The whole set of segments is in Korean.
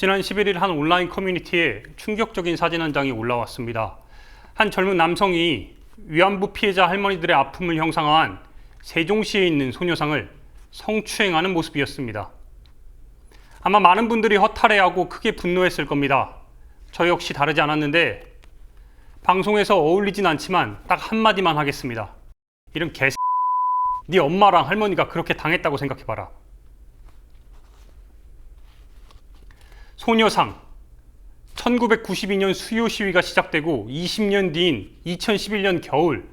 지난 11일 한 온라인 커뮤니티에 충격적인 사진 한 장이 올라왔습니다. 한 젊은 남성이 위안부 피해자 할머니들의 아픔을 형상화한 세종시에 있는 소녀상을 성추행하는 모습이었습니다. 아마 많은 분들이 허탈해하고 크게 분노했을 겁니다. 저 역시 다르지 않았는데 방송에서 어울리진 않지만 딱 한마디만 하겠습니다. 이런 개새 네 엄마랑 할머니가 그렇게 당했다고 생각해봐라. 소녀상 1992년 수요 시위가 시작되고 20년 뒤인 2011년 겨울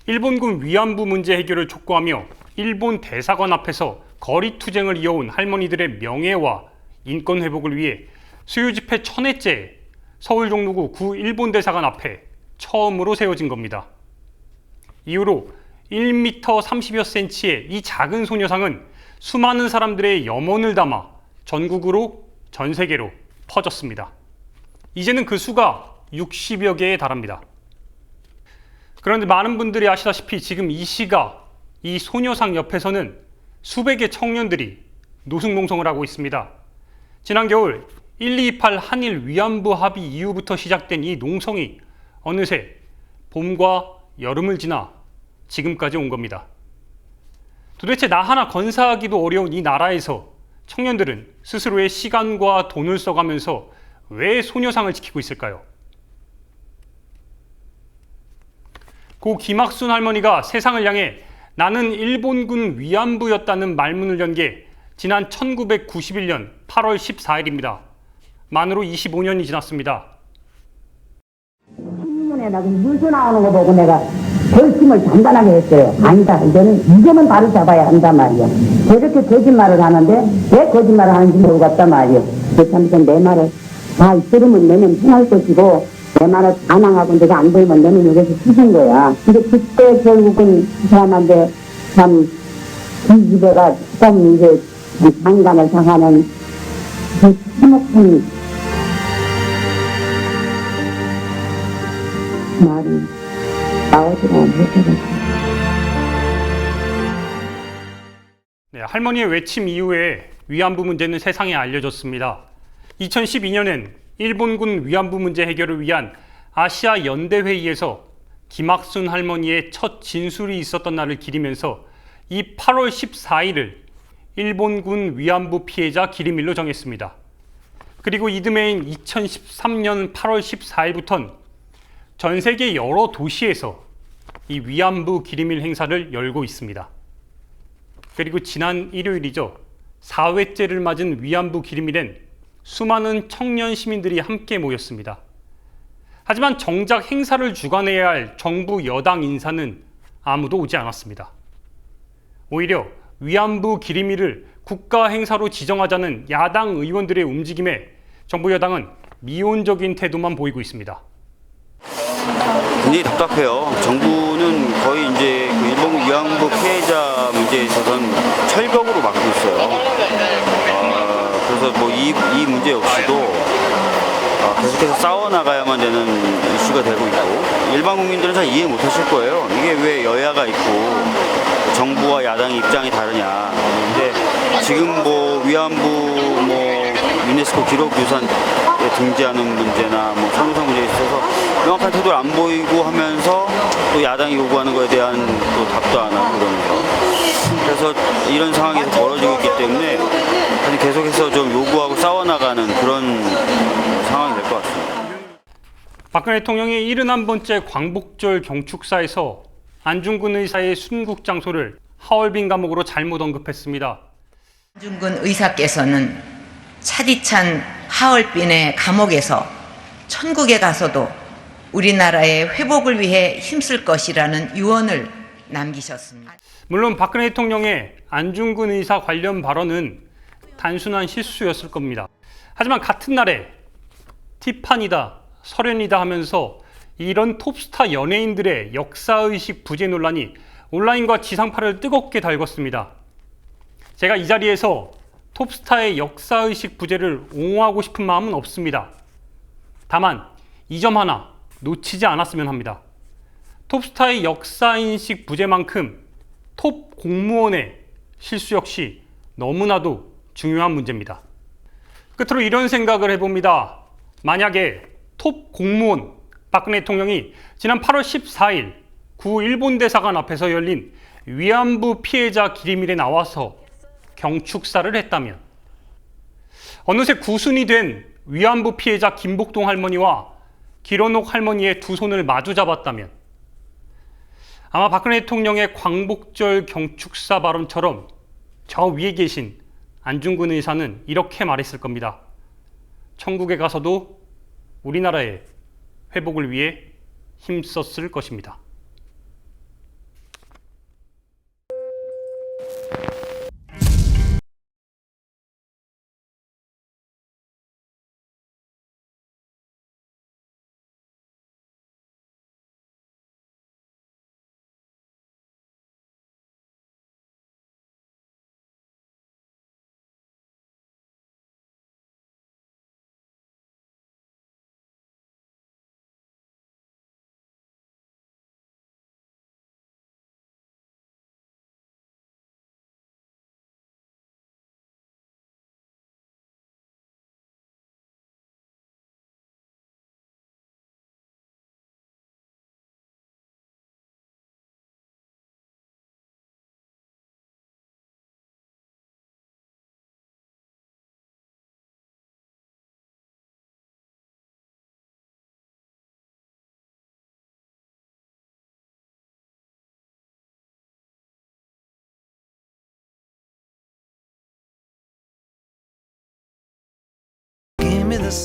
일본군 위안부 문제 해결을 촉구하며 일본 대사관 앞에서 거리 투쟁을 이어온 할머니들의 명예와 인권 회복을 위해 수요 집회 1000회째 서울 종로구 구 일본 대사관 앞에 처음으로 세워진 겁니다. 이후로 1m 30여 cm의 이 작은 소녀상은 수많은 사람들의 염원을 담아 전국으로 전 세계로 퍼졌습니다. 이제는 그 수가 60여 개에 달합니다. 그런데 많은 분들이 아시다시피 지금 이 시가 이 소녀상 옆에서는 수백의 청년들이 노숙농성을 하고 있습니다. 지난 겨울 128 한일 위안부 합의 이후부터 시작된 이 농성이 어느새 봄과 여름을 지나 지금까지 온 겁니다. 도대체 나 하나 건사하기도 어려운 이 나라에서 청년들은 스스로의 시간과 돈을 써가면서 왜 소녀상을 지키고 있을까요? 고 김학순 할머니가 세상을 향해 나는 일본군 위안부였다는 말문을 연 게 지난 1991년 8월 14일입니다. 만으로 25년이 지났습니다. 신문에 뉴스 나오는 거 보고 내가 결심을 단단하게 했어요. 아니다. 이제는 바로 잡아야 한단 말이야. 저렇게 거짓말을 하는데 왜 거짓말을 하는지 모르겠단 말이야. 그래서 내 말을 다 들으면 내면 흥할 것이고 내 말을 반항하고 내가 안 들으면 내면 여기서 죽은 거야. 근데 그때 결국은 그 사람한테 참 뒤집어가 좀 이제 장관을 당하는 그 심옥한 말이 나오지가 못하겠어. 네, 할머니의 외침 이후에 위안부 문제는 세상에 알려졌습니다. 2012년엔 일본군 위안부 문제 해결을 위한 아시아 연대회의에서 김학순 할머니의 첫 진술이 있었던 날을 기리면서 이 8월 14일을 일본군 위안부 피해자 기림일로 정했습니다. 그리고 이듬해인 2013년 8월 14일부터는 전 세계 여러 도시에서 이 위안부 기림일 행사를 열고 있습니다. 그리고 지난 일요일이죠. 4회째를 맞은 위안부 기림일엔 수많은 청년 시민들이 함께 모였습니다. 하지만 정작 행사를 주관해야 할 정부 여당 인사는 아무도 오지 않았습니다. 오히려 위안부 기림일을 국가 행사로 지정하자는 야당 의원들의 움직임에 정부 여당은 미온적인 태도만 보이고 있습니다. 굉장히 답답해요. 정부는 거의 이제 그 일본 위안부 피해자 문제에 있어서는 철벽으로 막고 있어요. 그래서 뭐 이 문제 역시도 계속해서 싸워나가야만 되는 이슈가 되고 있고 일반 국민들은 잘 이해 못하실 거예요. 이게 왜 여야가 있고 정부와 야당의 입장이 다르냐. 근데 지금 뭐 위안부 뭐 유네스코 기록유산에 등재하는 문제나 뭐 소녀상 문제에 있어서 명확한 태도를 안 보이고 하면서 또 야당이 요구하는 것에 대한 또 답도 안 하고 그러면서 그래서 이런 상황이 벌어지고 있기 때문에 계속해서 좀 요구하고 싸워나가는 그런 상황이 될 것 같습니다. 박근혜 대통령이 71번째 광복절 경축사에서 안중근 의사의 순국 장소를 하얼빈 감옥으로 잘못 언급했습니다. 안중근 의사께서는 차디찬 하얼빈의 감옥에서 천국에 가서도 우리나라의 회복을 위해 힘쓸 것이라는 유언을 남기셨습니다. 물론 박근혜 대통령의 안중근 의사 관련 발언은 단순한 실수였을 겁니다. 하지만 같은 날에 티파니다, 설현이다 하면서 이런 톱스타 연예인들의 역사의식 부재 논란이 온라인과 지상파를 뜨겁게 달궜습니다. 제가 이 자리에서 톱스타의 역사의식 부재를 옹호하고 싶은 마음은 없습니다. 다만 이 점 하나 놓치지 않았으면 합니다. 톱스타의 역사인식 부재만큼 톱 공무원의 실수 역시 너무나도 중요한 문제입니다. 끝으로 이런 생각을 해봅니다. 만약에 톱 공무원 박근혜 대통령이 지난 8월 14일 구 일본 대사관 앞에서 열린 위안부 피해자 기림일에 나와서 경축사를 했다면, 어느새 구순이 된 위안부 피해자 김복동 할머니와 길원옥 할머니의 두 손을 마주 잡았다면, 아마 박근혜 대통령의 광복절 경축사 발언처럼 저 위에 계신 안중근 의사는 이렇게 말했을 겁니다. 천국에 가서도 우리나라의 회복을 위해 힘썼을 것입니다. Give me the